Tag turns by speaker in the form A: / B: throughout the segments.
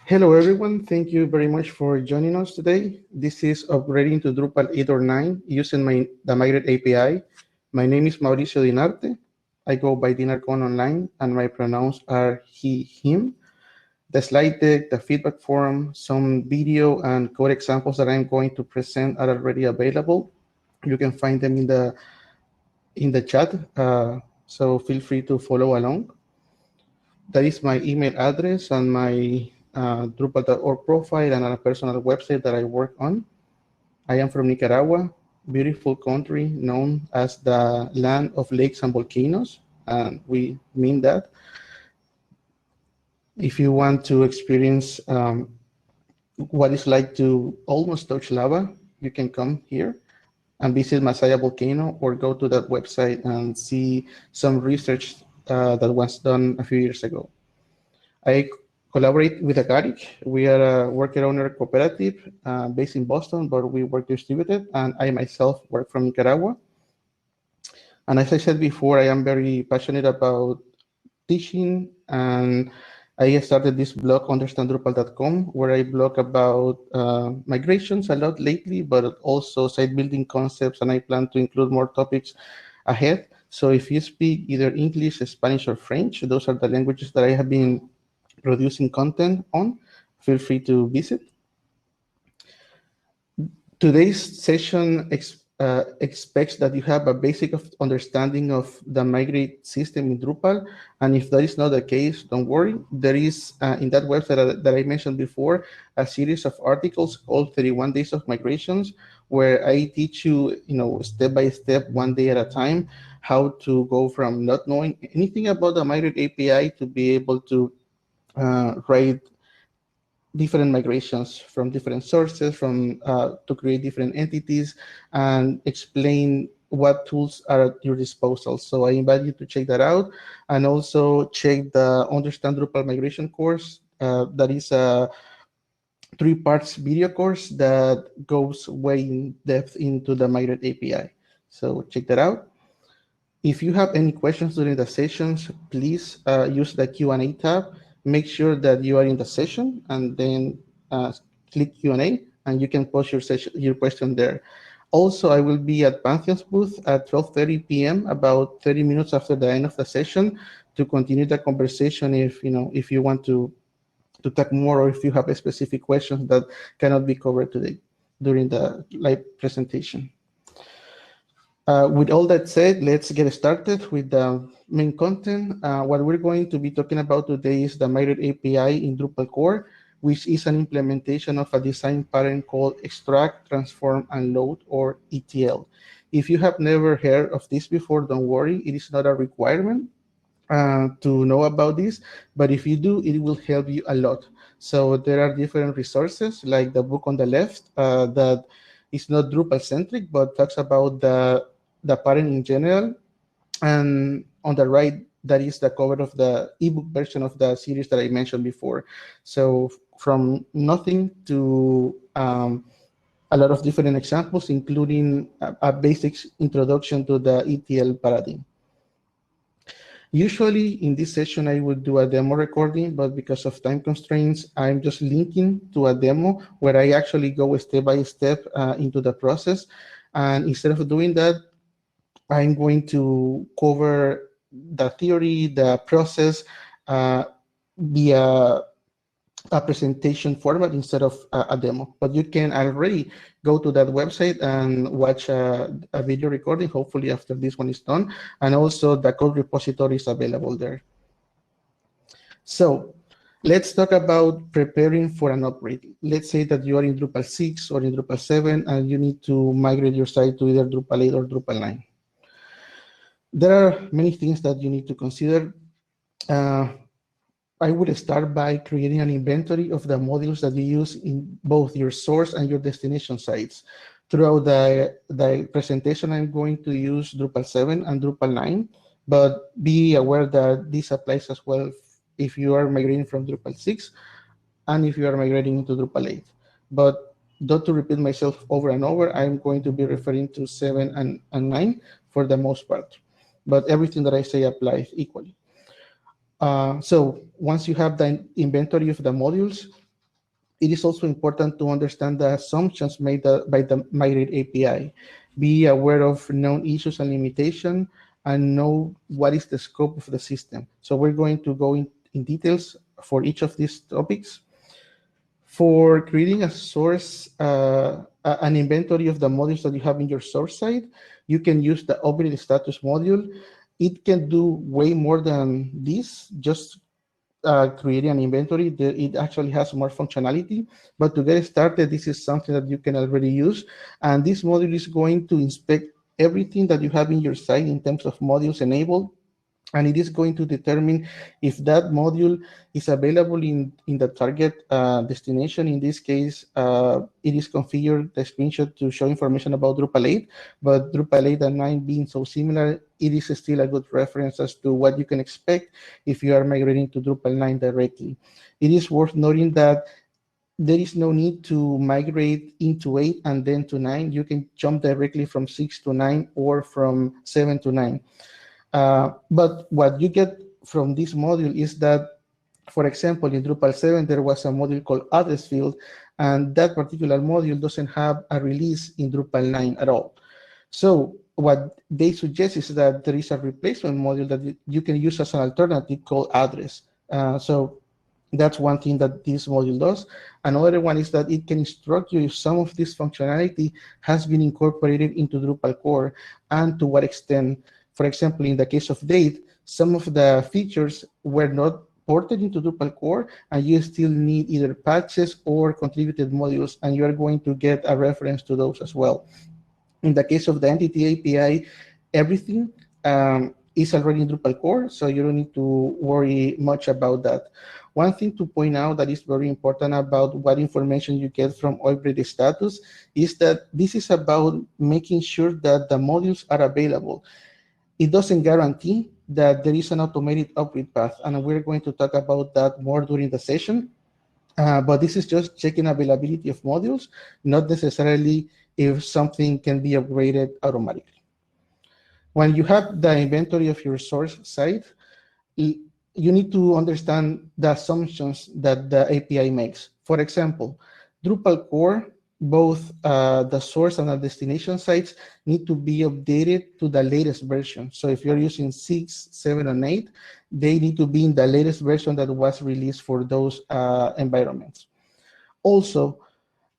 A: Hello, everyone. Thank you very much for joining us today. This is upgrading to Drupal 8 or 9 using the Migrate API. My name is Mauricio Dinarte. I go by DinarCon online, and my pronouns are he, him. The slide deck, the feedback forum, some video and code examples that I'm going to present are already available. You can find them in the chat, so feel free to follow along. That is my email address and my Drupal.org profile and a personal website that I work on. I am from Nicaragua, beautiful country known as the land of lakes and volcanoes, and we mean that. If you want to experience what it's like to almost touch lava, you can come here and visit Masaya volcano or go to that website and see some research that was done a few years ago. I collaborate with Agaric. We are a worker owner cooperative based in Boston, but we work distributed, and I myself work from Nicaragua. And as I said before, I am very passionate about teaching, and I started this blog, understanddrupal.com, where I blog about migrations a lot lately, but also site building concepts, and I plan to include more topics ahead. So if you speak either English, Spanish, or French, those are the languages that I have been producing content on, feel free to visit. Today's session expects that you have a basic understanding of the Migrate system in Drupal. And if that is not the case, don't worry. There is, in that website that I mentioned before, a series of articles called 31 Days of Migrations, where I teach you, step by step, one day at a time, how to go from not knowing anything about the Migrate API to be able to write different migrations from different sources, to create different entities, and explain what tools are at your disposal. So I invite you to check that out, and also check the Understand Drupal Migration course. That is a 3 parts video course that goes way in depth into the Migrate API. So check that out. If you have any questions during the sessions, please use the Q&A tab. Make sure that you are in the session, and then click Q&A, and you can post your question there. Also, I will be at Pantheon's booth at 12:30 p.m., about 30 minutes after the end of the session, to continue the conversation if you want to talk more, or if you have a specific questions that cannot be covered today during the live presentation. With all that said, let's get started with the main content. What we're going to be talking about today is the Migrate API in Drupal core, which is an implementation of a design pattern called extract, transform, and load, or ETL. If you have never heard of this before, don't worry. It is not a requirement to know about this, but if you do, it will help you a lot. So there are different resources, like the book on the left that is not Drupal centric, but talks about the pattern in general. And on the right, that is the cover of the ebook version of the series that I mentioned before. So from nothing to a lot of different examples, including a basic introduction to the ETL paradigm. Usually in this session, I would do a demo recording, but because of time constraints, I'm just linking to a demo where I actually go step by step into the process. And instead of doing that, I'm going to cover the theory, the process via a presentation format instead of a demo. But you can already go to that website and watch a video recording, hopefully after this one is done. And also the code repository is available there. So let's talk about preparing for an upgrade. Let's say that you are in Drupal 6 or in Drupal 7 and you need to migrate your site to either Drupal 8 or Drupal 9. There are many things that you need to consider. I would start by creating an inventory of the modules that you use in both your source and your destination sites. Throughout the presentation, I'm going to use Drupal 7 and Drupal 9, but be aware that this applies as well if you are migrating from Drupal 6 and if you are migrating into Drupal 8. But not to repeat myself over and over, I'm going to be referring to 7 and 9 for the most part. But everything that I say applies equally. So once you have the inventory of the modules, it is also important to understand the assumptions made by the Migrate API. Be aware of known issues and limitations, and know what is the scope of the system. So we're going to go in details for each of these topics. For creating a source, an inventory of the modules that you have in your source side, you can use the upgrade status module. It can do way more than this, just creating an inventory. It actually has more functionality, but to get started, this is something that you can already use. And this module is going to inspect everything that you have in your site in terms of modules enabled, and it is going to determine if that module is available in the target destination. In this case, it is configured, the screenshot, to show information about Drupal 8, but Drupal 8 and 9 being so similar, it is still a good reference as to what you can expect if you are migrating to Drupal 9 directly. It is worth noting that there is no need to migrate into 8 and then to 9. You can jump directly from 6 to 9 or from 7 to 9. But what you get from this module is that, for example, in Drupal 7, there was a module called address field, and that particular module doesn't have a release in Drupal 9 at all. So what they suggest is that there is a replacement module that you can use as an alternative called address. So that's one thing that this module does. Another one is that it can instruct you if some of this functionality has been incorporated into Drupal core and to what extent. For example, in the case of date, some of the features were not ported into Drupal core, and you still need either patches or contributed modules, and you are going to get a reference to those as well. In the case of the Entity API, everything is already in Drupal core, so you don't need to worry much about that. One thing to point out that is very important about what information you get from upgrade status is that this is about making sure that the modules are available. It doesn't guarantee that there is an automated upgrade path, and we're going to talk about that more during the session. But this is just checking availability of modules, not necessarily if something can be upgraded automatically. When you have the inventory of your source site, you need to understand the assumptions that the API makes. For example, Drupal core, both the source and the destination sites need to be updated to the latest version. So if you're using 6, 7, and 8, they need to be in the latest version that was released for those environments. Also,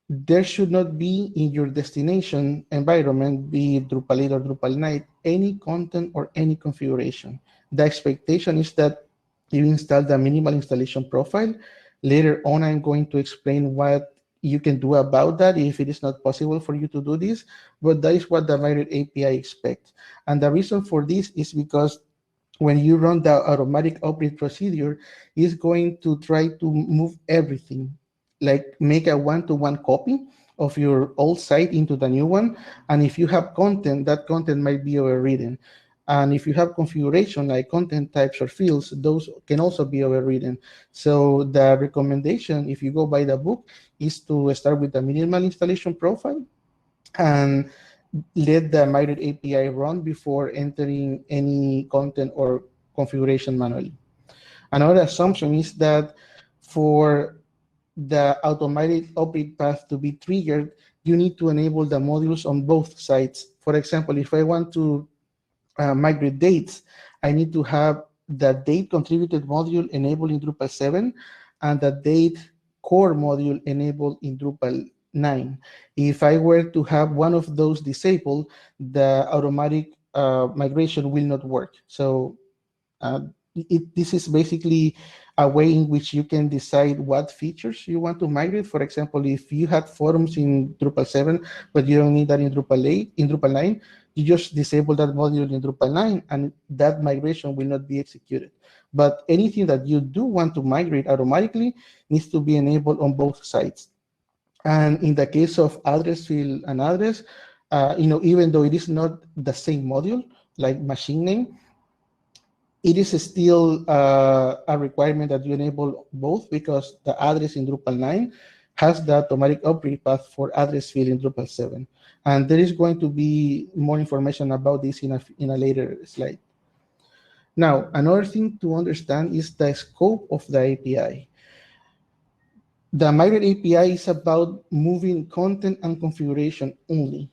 A: there should not be in your destination environment, be it Drupal 8 or Drupal 9, any content or any configuration. The expectation is that you install the minimal installation profile. Later on, I'm going to explain what you can do about that if it is not possible for you to do this, but that is what the Migrate API expects. And the reason for this is because when you run the automatic upgrade procedure, it's going to try to move everything, like make a one-to-one copy of your old site into the new one. And if you have content, that content might be overridden. And if you have configuration like content types or fields, those can also be overridden. So the recommendation, if you go by the book, is to start with the minimal installation profile and let the Migrate API run before entering any content or configuration manually. Another assumption is that for the automatic upgrade path to be triggered, you need to enable the modules on both sides. For example, if I want to migrate dates, I need to have the date contributed module enabled in Drupal 7 and the date core module enabled in Drupal 9. If I were to have one of those disabled, the automatic migration will not work. So this is basically a way in which you can decide what features you want to migrate. For example, if you had forums in Drupal 7, but you don't need that in Drupal 8, in Drupal 9, you just disable that module in Drupal 9, and that migration will not be executed. But anything that you do want to migrate automatically needs to be enabled on both sides. And in the case of address field and address, even though it is not the same module, like machine name, it is still a requirement that you enable both, because the address in Drupal 9 has the automatic upgrade path for address field in Drupal 7. And there is going to be more information about this in a later slide. Now, another thing to understand is the scope of the API. The Migrate API is about moving content and configuration only.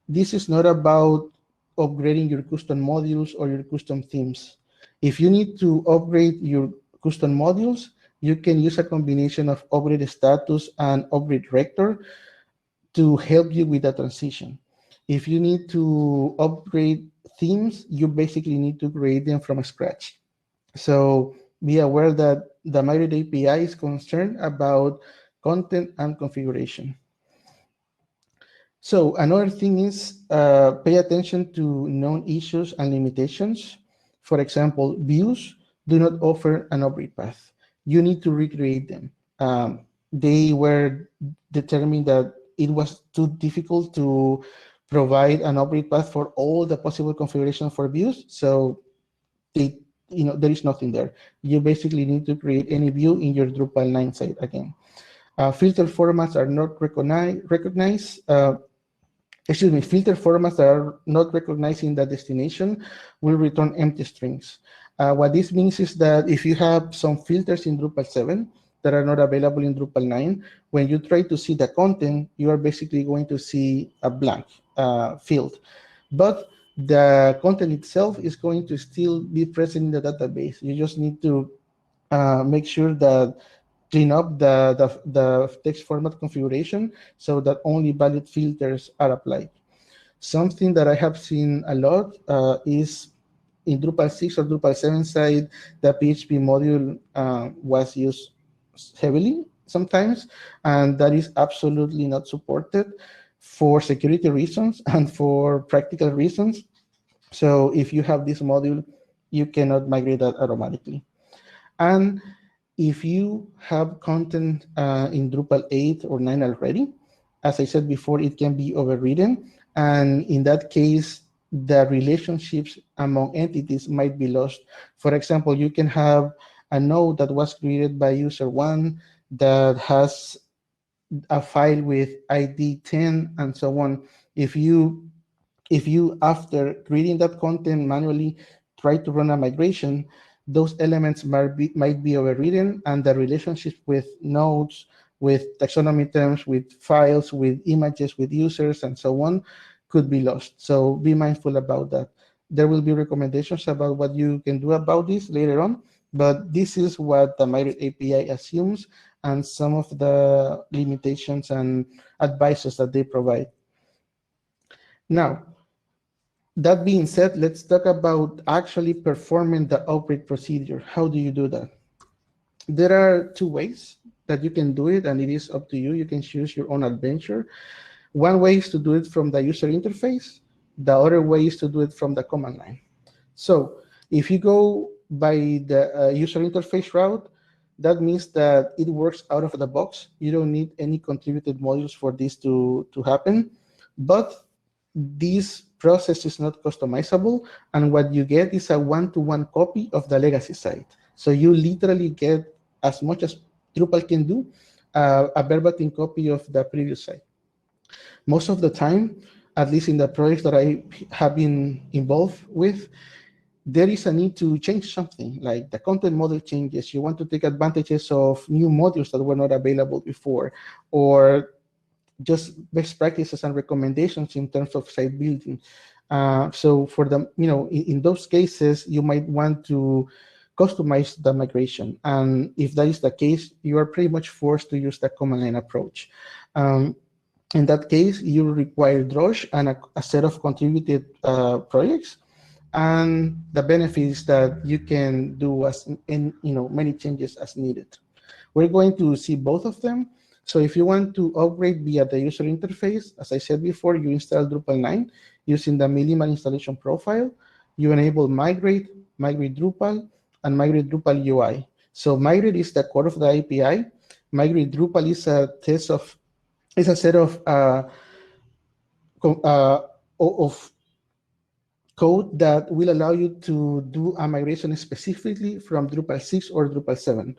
A: This is not about upgrading your custom modules or your custom themes. If you need to upgrade your custom modules, you can use a combination of upgrade status and upgrade rector to help you with that transition. If you need to upgrade themes, you basically need to create them from scratch. So be aware that the Migrate API is concerned about content and configuration. So another thing is pay attention to known issues and limitations. For example, views do not offer an upgrade path. You need to recreate them. They were determined that it was too difficult to provide an upgrade path for all the possible configurations for views. So they, there is nothing there. You basically need to create any view in your Drupal 9 site again. Filter formats are not recognized. Filter formats that are not recognizing the destination will return empty strings. What this means is that if you have some filters in Drupal 7 that are not available in Drupal 9, when you try to see the content, you are basically going to see a blank field. But the content itself is going to still be present in the database. You just need to make sure that clean up the text format configuration so that only valid filters are applied. Something that I have seen a lot is in Drupal 6 or Drupal 7 side, the PHP module was used heavily sometimes, and that is absolutely not supported for security reasons and for practical reasons. So if you have this module, you cannot migrate that automatically. And if you have content in Drupal 8 or 9 already, as I said before, it can be overridden. And in that case, the relationships among entities might be lost. For example, you can have a node that was created by user 1 that has a file with ID 10 and so on. If you, after creating that content manually, try to run a migration, those elements might be overridden, and the relationships with nodes, with taxonomy terms, with files, with images, with users, and so on, could be lost. So be mindful about that. There will be recommendations about what you can do about this later on, but this is what the Migrate API assumes and some of the limitations and advices that they provide. Now, that being said, let's talk about actually performing the upgrade procedure. How do you do that? There are two ways that you can do it, and it is up to you. You can choose your own adventure. One way is to do it from the user interface. The other way is to do it from the command line. So if you go by the user interface route, that means that it works out of the box. You don't need any contributed modules for this to happen. But this process is not customizable, and what you get is a one-to-one copy of the legacy site. So you literally get, as much as Drupal can do, a verbatim copy of the previous site. Most of the time, at least in the projects that I have been involved with, there is a need to change something, like the content model changes. You want to take advantages of new modules that were not available before, or just best practices and recommendations in terms of site building. So for the, in those cases, you might want to customize the migration. And if that is the case, you are pretty much forced to use the command line approach. In that case, you require Drush and a set of contributed projects. And the benefit is that you can do many changes as needed. We're going to see both of them. So if you want to upgrade via the user interface, as I said before, you install Drupal 9 using the minimal installation profile. You enable Migrate, Migrate Drupal, and Migrate Drupal UI. So Migrate is the core of the API. Migrate Drupal is a set of code that will allow you to do a migration specifically from Drupal 6 or Drupal 7.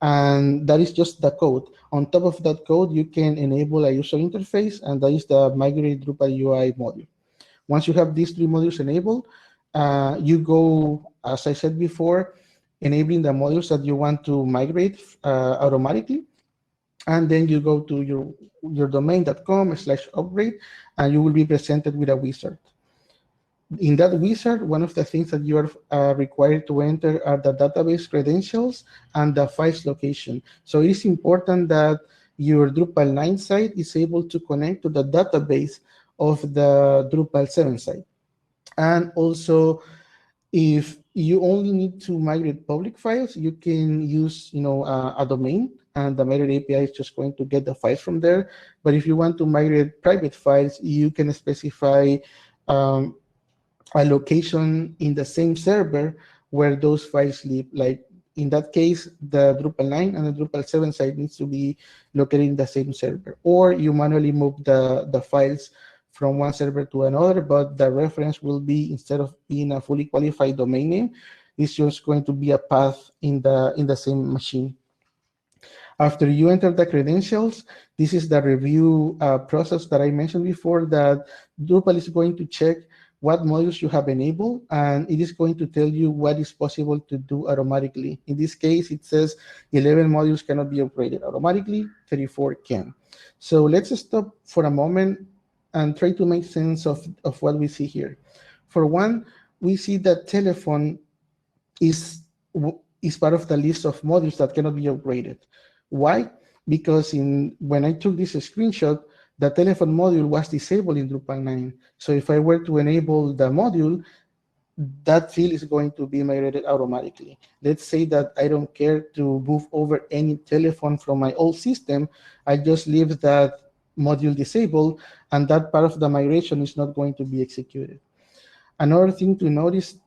A: And that is just the code. On top of that code, you can enable a user interface, and that is the Migrate Drupal UI module. Once you have these three modules enabled, you go, as I said before, enabling the modules that you want to migrate automatically. and then you go to your domain.com/upgrade, and you will be presented with a wizard. In that wizard, one of the things that you are required to enter are the database credentials and the files location. So it is important that your Drupal 9 site is able to connect to the database of the Drupal 7 site. And also, if you only need to migrate public files, you can use a domain, and the Migrate API is just going to get the files from there. But if you want to migrate private files, you can specify um, a location in the same server where those files live. Like in that case, the Drupal 9 and the Drupal 7 site needs to be located in the same server. Or you manually move the files from one server to another, but the reference will be, instead of being a fully qualified domain name, it's just going to be a path in the same machine. After you enter the credentials, this is the review process that I mentioned before, that Drupal is going to check what modules you have enabled, and it is going to tell you what is possible to do automatically. In this case, it says 11 modules cannot be upgraded automatically, 34 can. So let's stop for a moment and try to make sense of what we see here. For one, we see that telephone is is part of the list of modules that cannot be upgraded. Why? Because when I took this screenshot, the telephone module was disabled in Drupal 9. So if I were to enable the module, that field is going to be migrated automatically. Let's say that I don't care to move over any telephone from my old system. I just leave that module disabled, and that part of the migration is not going to be executed. Another thing to notice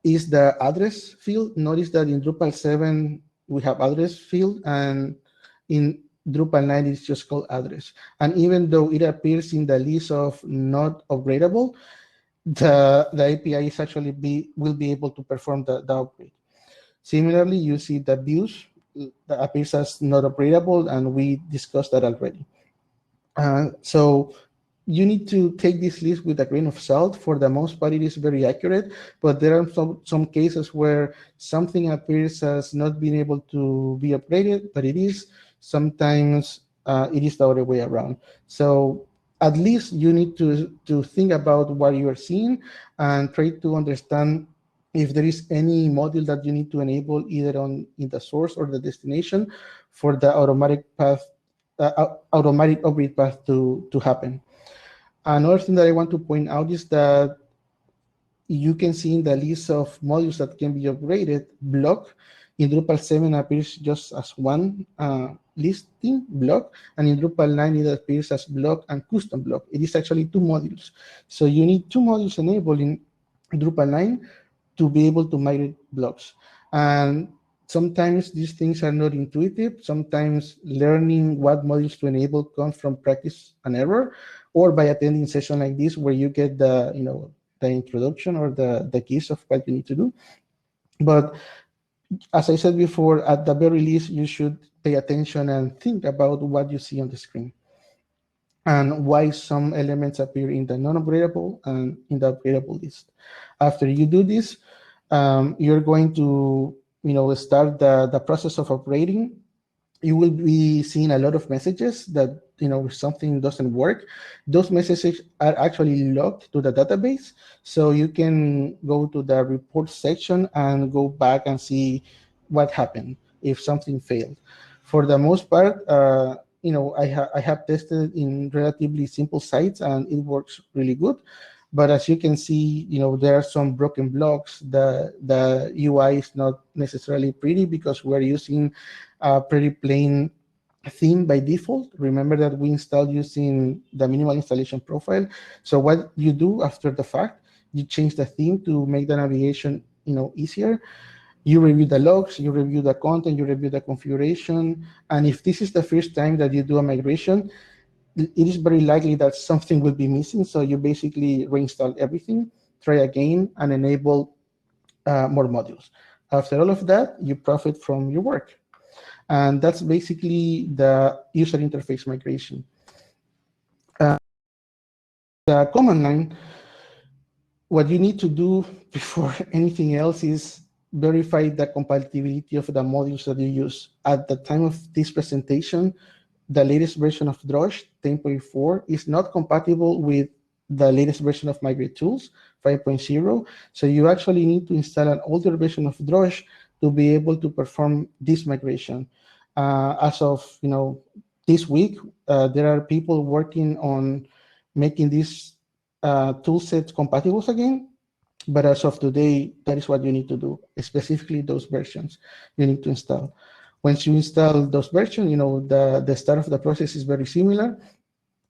A: is the address field. Notice that in Drupal 7, we have address field, and in Drupal 9, it's just called address. And even though it appears in the list of not upgradable, the API is actually will be able to perform the upgrade. Similarly, you see the views that appears as not upgradable, and we discussed that already. So you need to take this list with a grain of salt. For the most part, it is very accurate, but there are some cases where something appears as not being able to be upgraded, but it is. Sometimes it is the other way around. So at least you need to think about what you are seeing and try to understand if there is any module that you need to enable either in the source or the destination for the automatic automatic upgrade path to happen. Another thing that I want to point out is that you can see in the list of modules that can be upgraded, block in Drupal 7 appears just as one listing, block, and in Drupal 9 it appears as block and custom block. It is actually two modules. So you need two modules enabled in Drupal 9 to be able to migrate blocks. And sometimes these things are not intuitive. Sometimes learning what modules to enable comes from practice and error, or by attending a session like this where you get the introduction or the gist of what you need to do. But as I said before, at the very least, you should pay attention and think about what you see on the screen and why some elements appear in the non-upgradable and in the upgradable list. After you do this, you're going to start the process of upgrading. You will be seeing a lot of messages that if something doesn't work. Those messages are actually logged to the database, so you can go to the report section and go back and see what happened if something failed. For the most part, I have tested in relatively simple sites and it works really good. But as you can see, there are some broken blocks. The UI is not necessarily pretty because we're using a pretty plain theme by default. Remember that we installed using the minimal installation profile. So what you do after the fact, you change the theme to make the navigation easier. You review the logs, you review the content, you review the configuration. And if this is the first time that you do a migration, it is very likely that something will be missing. So you basically reinstall everything, try again, and enable more modules. After all of that, you profit from your work. And that's basically the user interface migration. The command line, what you need to do before anything else is verify the compatibility of the modules that you use. At the time of this presentation, the latest version of Drush 10.4 is not compatible with the latest version of Migrate Tools 5.0. So you actually need to install an older version of Drush to be able to perform this migration. As of this week, there are people working on making these tool sets compatible again. But as of today, that is what you need to do, specifically those versions you need to install. Once you install those versions, the start of the process is very similar.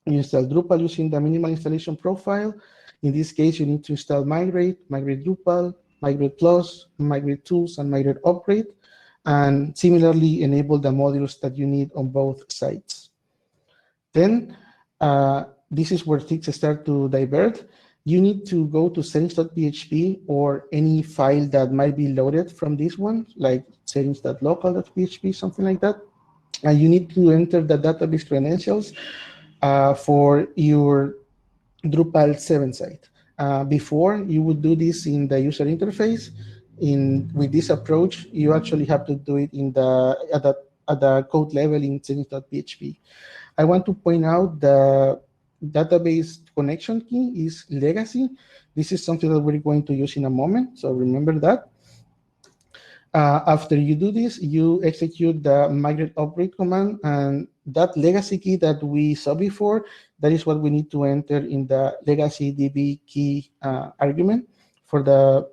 A: You install Drupal using the minimal installation profile. In this case, you need to install Migrate, Migrate Drupal, Migrate Plus, Migrate Tools, and Migrate Upgrade, and similarly enable the modules that you need on both sites. Then this is where things start to divert. You need to go to settings.php or any file that might be loaded from this one, like settings.local.php, something like that. And you need to enter the database credentials for your Drupal 7 site. Before, you would do this in the user interface. With this approach, you actually have to do it at the code level in settings.php. I want to point out the database connection key is legacy. This is something that we're going to use in a moment, so remember that. After you do this, you execute the migrate upgrade command, and that legacy key that we saw before, that is what we need to enter in the legacy DB key argument for the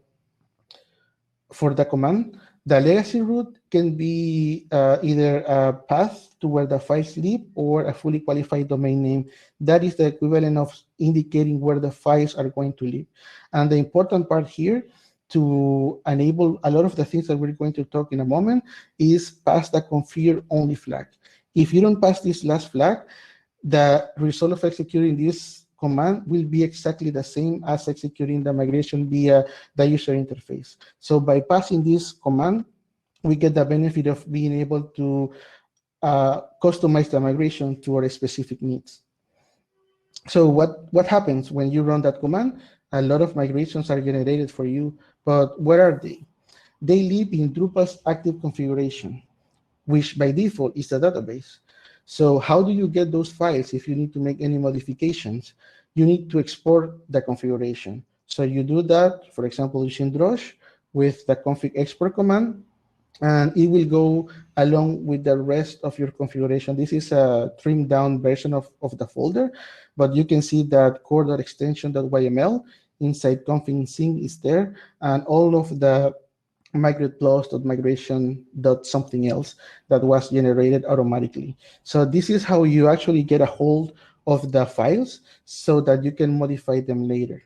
A: command. The legacy root can be either a path to where the files live or a fully qualified domain name. That is the equivalent of indicating where the files are going to live. And the important part here, to enable a lot of the things that we're going to talk in a moment, is pass the configure only flag. If you don't pass this last flag, the result of executing this command will be exactly the same as executing the migration via the user interface. So by passing this command, we get the benefit of being able to customize the migration to our specific needs. So what happens when you run that command? A lot of migrations are generated for you, but where are they? They live in Drupal's active configuration, which by default is the database. So how do you get those files if you need to make any modifications? You need to export the configuration. So you do that, for example, using Drush with the config export command, and it will go along with the rest of your configuration. This is a trimmed down version of the folder, but you can see that core.extension.yml inside config sync is there, and all of the migrate plus.migration something else that was generated automatically. So this is how you actually get a hold of the files so that you can modify them later.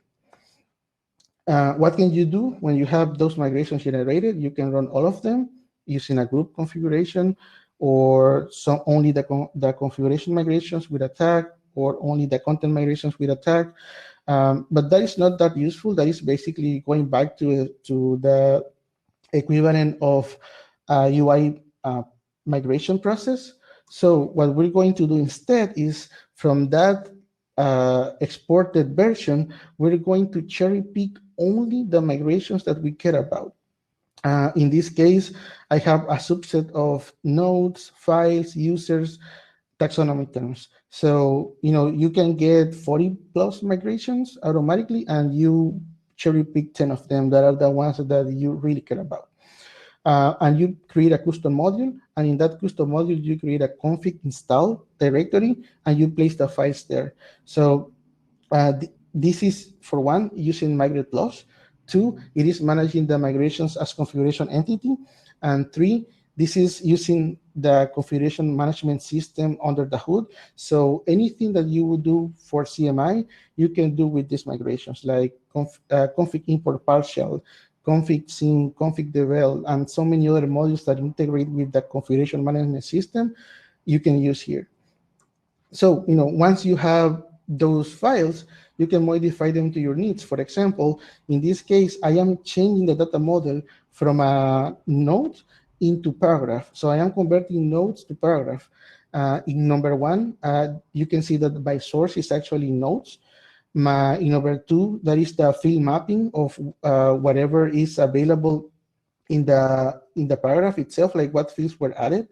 A: What can you do when you have those migrations generated? You can run all of them using a group configuration, or only the configuration migrations with a tag, or only the content migrations with a tag. But that is not that useful. That is basically going back to the equivalent of UI migration process. So what we're going to do instead is, from that exported version, we're going to cherry pick only the migrations that we care about. In this case, I have a subset of nodes, files, users, taxonomy terms. So, you can get 40 plus migrations automatically, and you cherry pick 10 of them that are the ones that you really care about. And you create a custom module, and in that custom module, you create a config install directory, and you place the files there. So this is, for one, using Migrate Plus. 2, it is managing the migrations as configuration entity. And 3, this is using the configuration management system under the hood. So anything that you would do for CMI, you can do with these migrations, like config import partial, config sync, config devel, and so many other modules that integrate with the configuration management system you can use here. So, once you have those files, you can modify them to your needs. For example, in this case, I am changing the data model from a node into paragraph. So I am converting nodes to paragraph. In number 1, you can see that by source is actually nodes. In number 2, that is the field mapping of whatever is available in the paragraph itself, like what fields were added.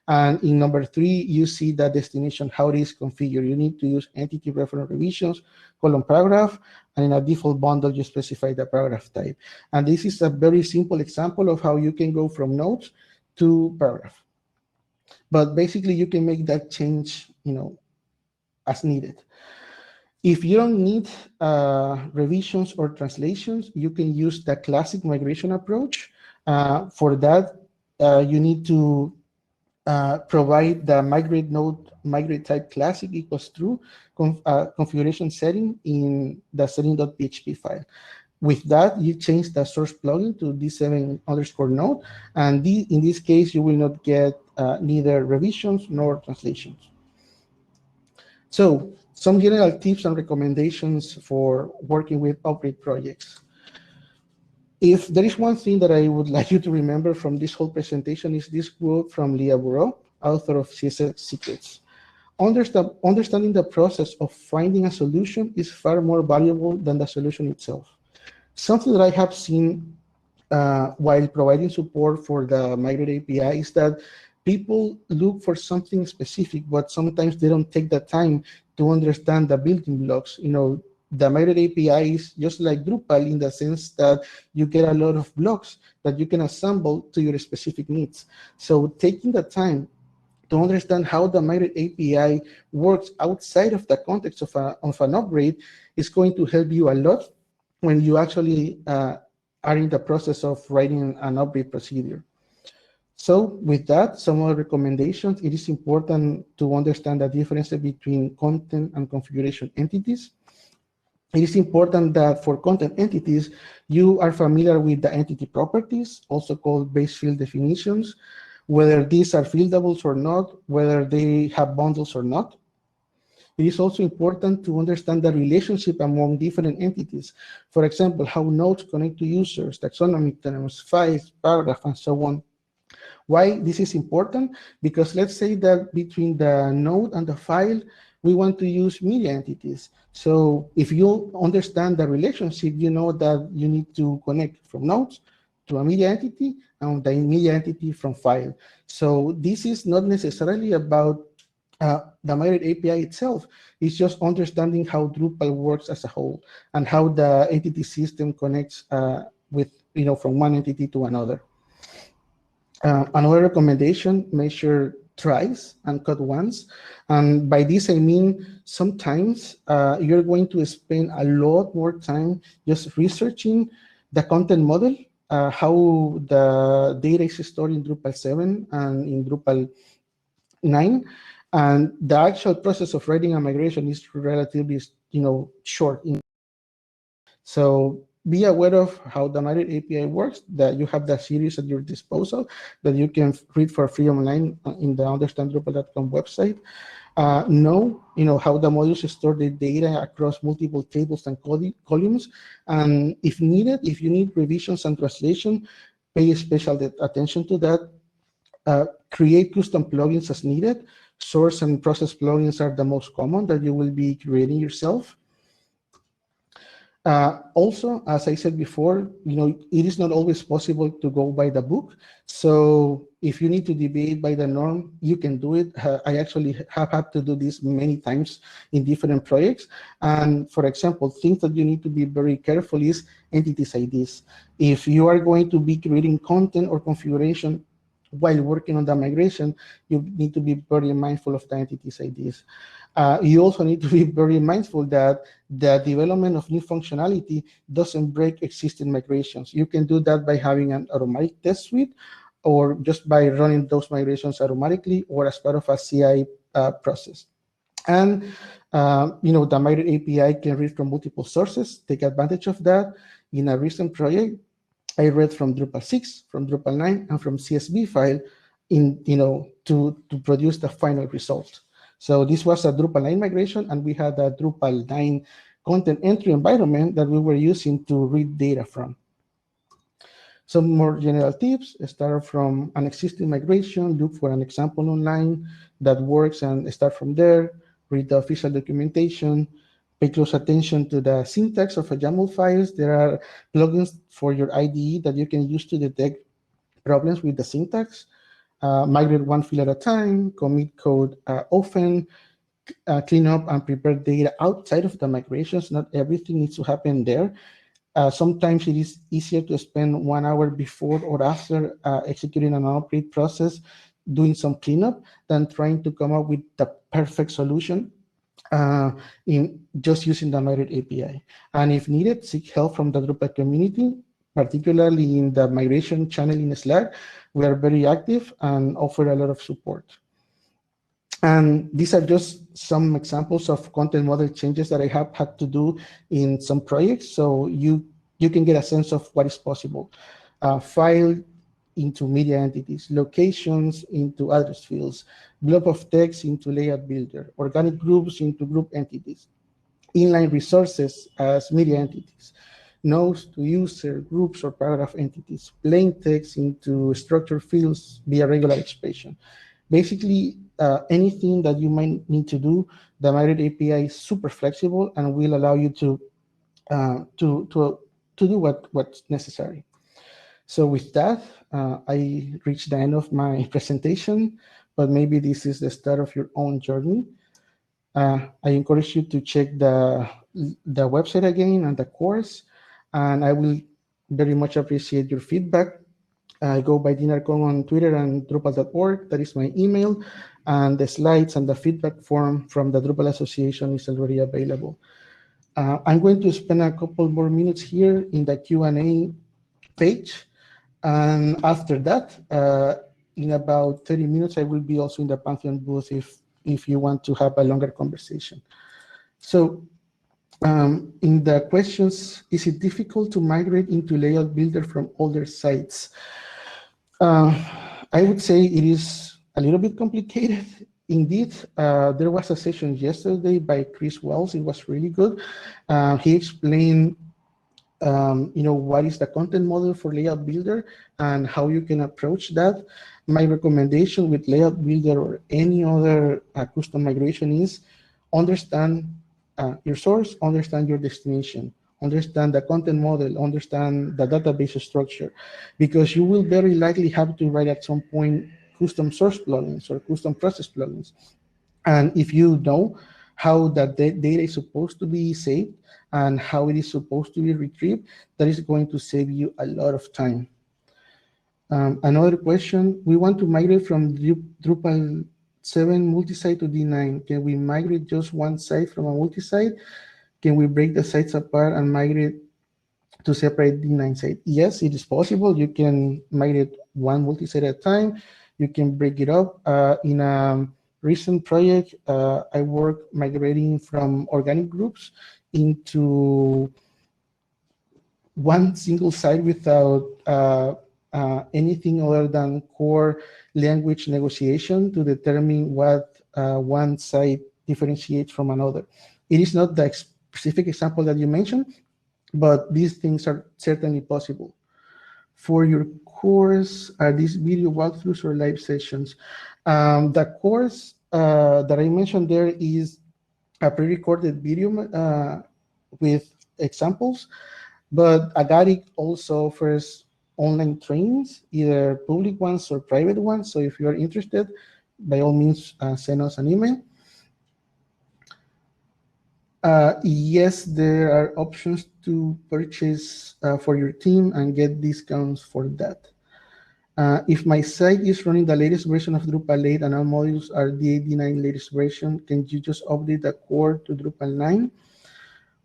A: And in number 3, you see the destination, how it is configured. You need to use entity reference revisions, column paragraph, and in a default bundle, you specify the paragraph type. And this is a very simple example of how you can go from notes to paragraph. But basically, you can make that change, as needed. If you don't need revisions or translations, you can use the classic migration approach. For that, you need to provide the migrate node migrate type classic equals true configuration setting in the setting.php file. With that, you change the source plugin to d7_node, and in this case, you will not get neither revisions nor translations. So some general tips and recommendations for working with upgrade projects. If there is one thing that I would like you to remember from this whole presentation is this quote from Leah Burrow, author of CSS Secrets. Understanding the process of finding a solution is far more valuable than the solution itself. Something that I have seen while providing support for the Migrate API is that people look for something specific, but sometimes they don't take the time to understand the building blocks. The Migrate API is just like Drupal in the sense that you get a lot of blocks that you can assemble to your specific needs. So taking the time to understand how the Migrate API works outside of the context of an upgrade is going to help you a lot when you actually are in the process of writing an upgrade procedure. So with that, some other recommendations. It is important to understand the difference between content and configuration entities. It is important that for content entities, you are familiar with the entity properties, also called base field definitions, whether these are fieldables or not, whether they have bundles or not. It is also important to understand the relationship among different entities. For example, how nodes connect to users, taxonomy terms, files, paragraph, and so on. Why this is important? Because let's say that between the node and the file, we want to use media entities. So if you understand the relationship, you know that you need to connect from nodes to a media entity and the media entity from file. So this is not necessarily about the Migrate API itself. It's just understanding how Drupal works as a whole and how the entity system connects from one entity to another. Another recommendation, measure tries and cut once. And by this, I mean, sometimes you're going to spend a lot more time just researching the content model, how the data is stored in Drupal 7 and in Drupal 9. And the actual process of writing a migration is relatively, short. So be aware of how the Migrate API works, that you have that series at your disposal that you can read for free online in the understanddrupal.com website. Know how the modules store the data across multiple tables and columns. And if needed, if you need revisions and translation, pay special attention to that. Create custom plugins as needed. Source and process plugins are the most common that you will be creating yourself. Also, as I said before, it is not always possible to go by the book. So if you need to deviate by the norm, you can do it. I actually have had to do this many times in different projects. And for example, things that you need to be very careful is entities IDs. If you are going to be creating content or configuration while working on the migration, you need to be very mindful of the entities IDs. You also need to be very mindful that the development of new functionality doesn't break existing migrations. You can do that by having an automatic test suite or just by running those migrations automatically or as part of a CI process. And, the Migrate API can read from multiple sources. Take advantage of that. In a recent project, I read from Drupal 6, from Drupal 9, and from CSV file to produce the final result. So this was a Drupal 9 migration, and we had a Drupal 9 content entry environment that we were using to read data from. Some more general tips: start from an existing migration, look for an example online that works and start from there, read the official documentation, pay close attention to the syntax of a YAML files. There are plugins for your IDE that you can use to detect problems with the syntax. migrate one field at a time, commit code often, clean up and prepare data outside of the migrations. Not everything needs to happen there. Sometimes it is easier to spend 1 hour before or after executing an upgrade process doing some cleanup than trying to come up with the perfect solution in just using the Migrate API. And if needed, seek help from the Drupal community, particularly in the migration channel in Slack. We are very active and offer a lot of support. And these are just some examples of content model changes that I have had to do in some projects. So you can get a sense of what is possible. File into media entities, locations into address fields, blob of text into layout builder, organic groups into group entities, inline resources as media entities, nodes to user, groups, or paragraph entities, plain text into structured fields via regular expression. Basically, anything that you might need to do, the Migrate API is super flexible and will allow you to do what's necessary. So with that, I reached the end of my presentation, but maybe this is the start of your own journey. I encourage you to check the website again and the course, and I will very much appreciate your feedback. I go by DrupalCon on Twitter and Drupal.org. That is my email, and the slides and the feedback form from the Drupal Association is already available. I'm going to spend a couple more minutes here in the Q&A page, and after that, in about 30 minutes, I will be also in the Pantheon booth if you want to have a longer conversation. So in the questions, is it difficult to migrate into Layout Builder from older sites? I would say it is a little bit complicated. Indeed, there was a session yesterday by Chris Wells. It was really good. He explained what is the content model for Layout Builder and how you can approach that. My recommendation with Layout Builder or any other custom migration is understand your source, understand your destination, understand the content model, understand the database structure, because you will very likely have to write at some point custom source plugins or custom process plugins. And if you know how that data is supposed to be saved and how it is supposed to be retrieved, that is going to save you a lot of time. Another question, we want to migrate from Drupal 7 multi-site to D9. Can we migrate just one site from a multi-site? Can we break the sites apart and migrate to separate D9 site? Yes, it is possible. You can migrate one multi-site at a time. You can break it up. In a recent project, I worked migrating from organic groups into one single site without anything other than core language negotiation to determine what one site differentiates from another. It is not the specific example that you mentioned, but these things are certainly possible. For your course, are these video walkthroughs or live sessions? The course that I mentioned there is a pre-recorded video with examples, but Agaric also offers online trainings, either public ones or private ones. So if you are interested, by all means, send us an email. Yes, there are options to purchase for your team and get discounts for that. If my site is running the latest version of Drupal 8 and our modules are the 89 latest version, can you just update the core to Drupal 9?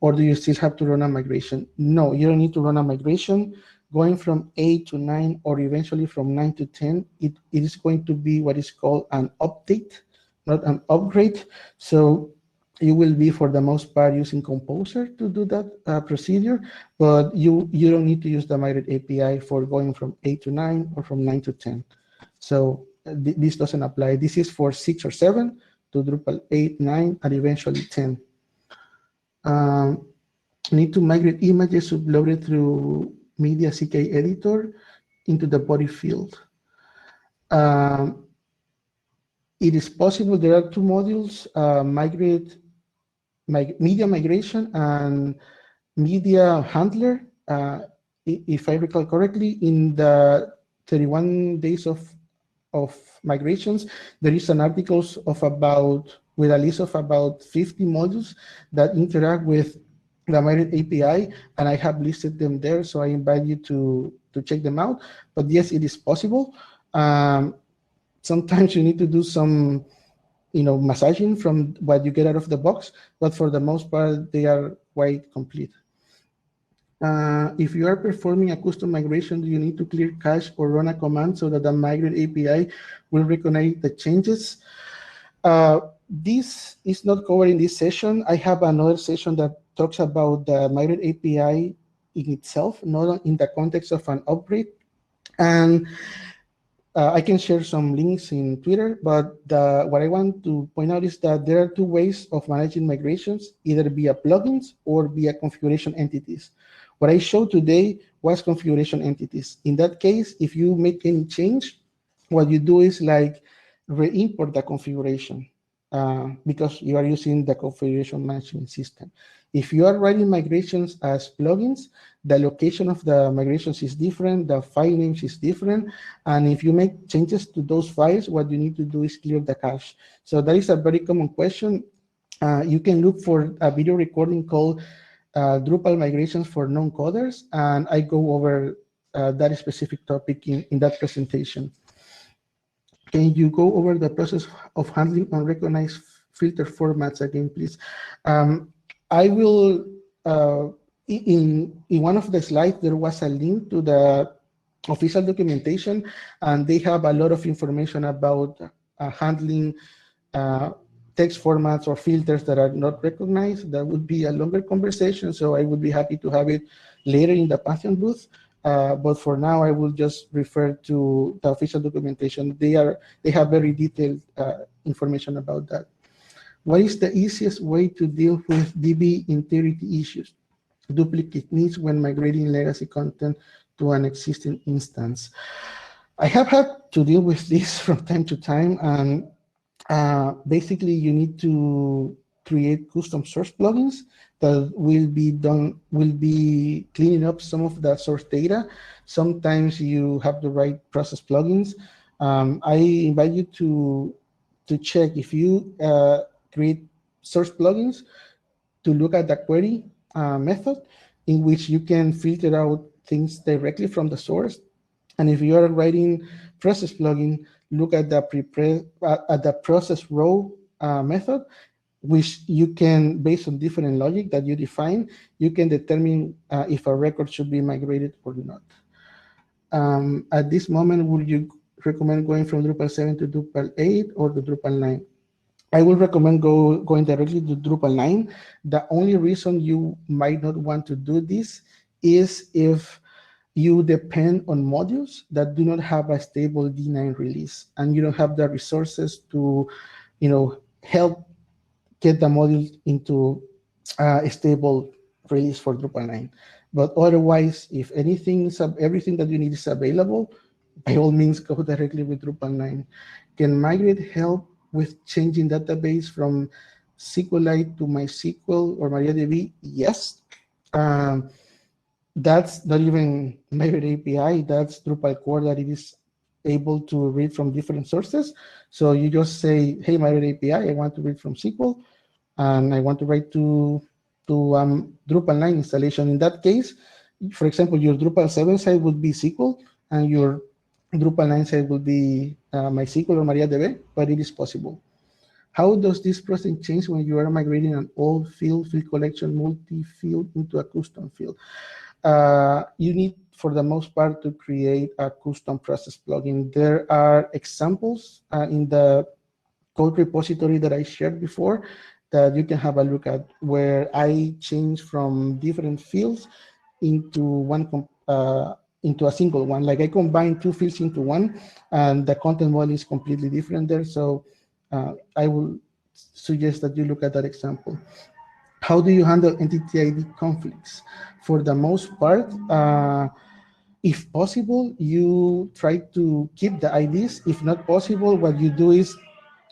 A: Or do you still have to run a migration? No, you don't need to run a migration. Going from 8 to 9 or eventually from 9 to 10, it is going to be what is called an update, not an upgrade. So you will be, for the most part, using Composer to do that procedure, but you don't need to use the Migrate API for going from 8 to 9 or from 9 to 10. So this doesn't apply. This is for 6 or 7 to Drupal 8, 9, and eventually 10. Need to migrate images uploaded through Media CK Editor into the body field. It is possible. There are two modules, media migration and media handler. If I recall correctly, in the 31 days of of migrations. There is an article of with a list of about 50 modules that interact with the Migrate API, and I have listed them there, so I invite you to check them out. But yes, it is possible. Sometimes you need to do some massaging from what you get out of the box, but for the most part, they are quite complete. If you are performing a custom migration, do you need to clear cache or run a command so that the Migrate API will recognize the changes? This is not covered in this session. I have another session that talks about the Migrate API in itself, not in the context of an upgrade. And I can share some links in Twitter, but what I want to point out is that there are two ways of managing migrations, either via plugins or via configuration entities. What I showed today was configuration entities. In that case, if you make any change, what you do is like re-import the configuration because you are using the configuration management system. If you are writing migrations as plugins, the location of the migrations is different, the file names is different, and if you make changes to those files, what you need to do is clear the cache. So that is a very common question. You can look for a video recording called Drupal migrations for non-coders, and I go over that specific topic in that presentation. Can you go over the process of handling unrecognized filter formats again, please? I will, in one of the slides, there was a link to the official documentation, and they have a lot of information about handling text formats or filters that are not recognized. That would be a longer conversation, so I would be happy to have it later in the Pantheon booth. But for now, I will just refer to the official documentation. They have very detailed information about that. What is the easiest way to deal with DB integrity issues? Duplicate needs when migrating legacy content to an existing instance. I have had to deal with this from time to time, and basically you need to create custom source plugins that will be cleaning up some of the source data. Sometimes you have the right process plugins. I invite you to check if you create source plugins to look at the query method in which you can filter out things directly from the source. And if you are writing process plugin, look at the process row method, which you can, based on different logic that you define, you can determine if a record should be migrated or not. At this moment, would you recommend going from Drupal 7 to Drupal 8 or to Drupal 9? I will recommend going directly to Drupal 9. The only reason you might not want to do this is if you depend on modules that do not have a stable D9 release, and you don't have the resources to, help get the module into a stable release for Drupal 9. But otherwise, if everything that you need is available, by all means, go directly with Drupal 9. Can Migrate help with changing database from SQLite to MySQL or MariaDB? Yes. That's not even Migrate API, that's Drupal core that it is able to read from different sources. So you just say, hey, Migrate API, I want to read from SQL, and I want to write to Drupal 9 installation. In that case, for example, your Drupal 7 side would be SQL, and your Drupal 9 side will be MySQL or MariaDB, but it is possible. How does this process change when you are migrating an old field collection multi-field into a custom field? You need, for the most part, to create a custom process plugin. There are examples in the code repository that I shared before that you can have a look at, where I change from different fields into into a single one. Like I combine two fields into one, and the content model is completely different there. So I will suggest that you look at that example. How do you handle entity ID conflicts? For the most part, if possible, you try to keep the IDs. If not possible, what you do is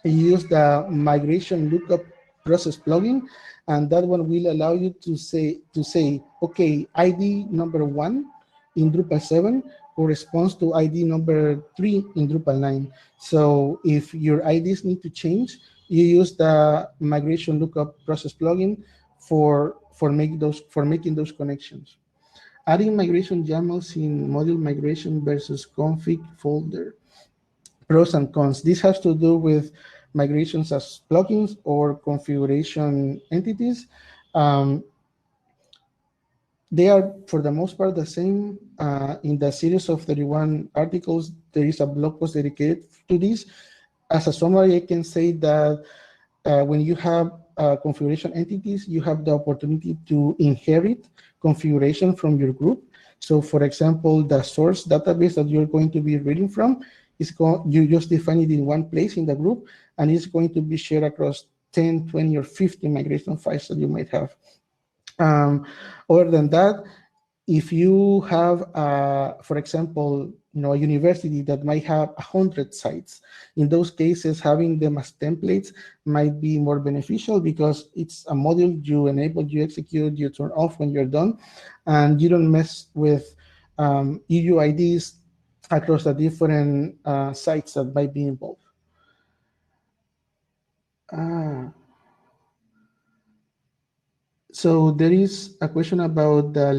A: use the migration lookup process plugin, and that one will allow you to say, okay, ID number 1 in Drupal 7 corresponds to ID number 3 in Drupal 9. So if your IDs need to change, you use the migration lookup process plugin for making those connections. Adding migration YAMLs in module migration versus config folder. Pros and cons. This has to do with migrations as plugins or configuration entities. Um, they are, for the most part, the same. In the series of 31 articles, there is a blog post dedicated to this. As a summary, I can say that when you have configuration entities, you have the opportunity to inherit configuration from your group. So for example, the source database that you're going to be reading from, you just define it in one place in the group, and it's going to be shared across 10, 20, or 50 migration files that you might have. Other than that, if you have, for example, a university that might have 100 sites, in those cases, having them as templates might be more beneficial because it's a module you enable, you execute, you turn off when you're done, and you don't mess with UUIDs across the different sites that might be involved. So there is a question about the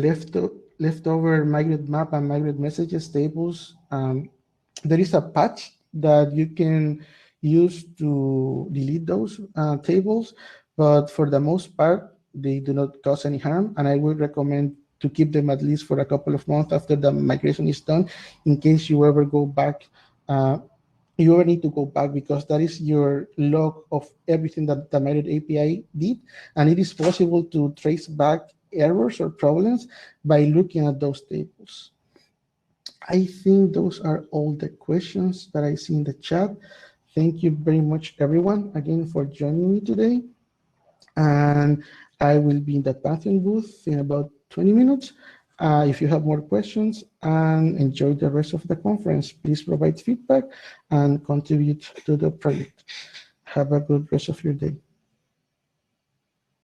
A: leftover migrate map and migrate messages tables. There is a patch that you can use to delete those tables, but for the most part, they do not cause any harm, and I would recommend to keep them at least for a couple of months after the migration is done, in case you ever go back you ever need to go back, because that is your log of everything that the Migrate API did, and it is possible to trace back errors or problems by looking at those tables. I think those are all the questions that I see in the chat. Thank you very much, everyone, again, for joining me today. And I will be in the Pantheon booth in about 20 minutes. If you have more questions, and enjoy the rest of the conference, please provide feedback and contribute to the project. Have a good rest of your day.